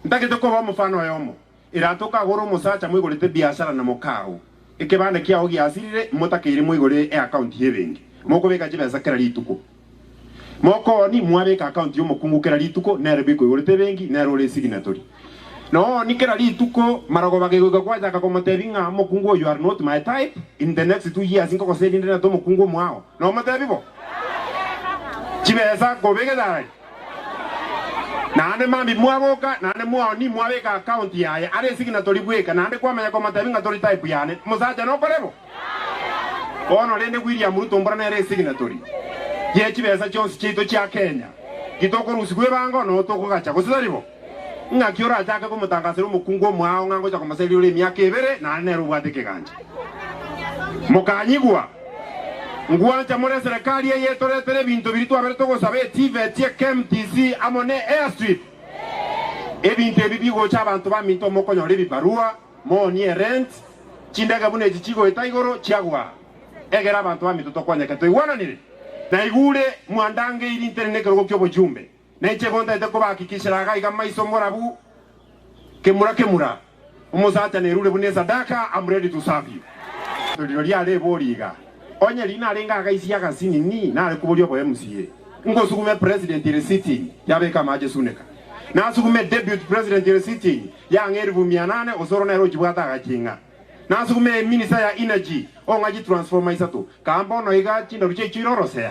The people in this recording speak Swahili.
ndagite ko ba mufano yomo iratoka goro musacha mwigorete biashara na mukao ikibane kiao giasirire mutakire mwigore account yebengi moko beka jibeza kera lituko moko ni mwabeka account yo mukungu kera lituko nere biko igorete bengi nere ole signatory no ni kera lituko marago bagego kwaja ka komotebinga mukungu you are not my type in the next 2 years inko koseli ndena to mukungu mwao no matebibo jibeza ko bege dai nane mambi mwaboka nane mwao ni mwabeka account yaye are signatory bweka nane kwa manya komotebinga tori type yane musacha no kolebo ono lende William Ruto mbona nere signatory yechi beza chonsi chito cha Kenya kitoko rusigwe bango no toko gacha kositaribo ngakiora ataka ko mutangasiro mukungo mwao ngango cha komaseli ule myaka ebere nane rubwateke ganje mukanyigwa ngwanja muri serikali yetoretere bintu biritu aberto go sabe TVET KMTC amone airstrip ebintu ebibigo cha abantu baminto mokonyore bibarua moni rent chindaga bune chichigo etaigoro chiagwa egera abantu baminto tokwanya to igwananire na igure mwandange iri internet kero kyo bujumbe na iche bonda eteko bakikishira gaiga maiso morabu kemura umusacha nerure bune sadaka I'm ready to serve you ndiriya leboriga onye lina alenga gaisia gasini ni na alikubolio kwa MCA ngo sukume president ile sitting yabeka maje suneka na sukume deputy president ile sitting ya ngerivu 800 osoro na ero chibwata gachinga na sukume minister ya energy ongaji transformer isato kambono iga chinda ruche chirorosea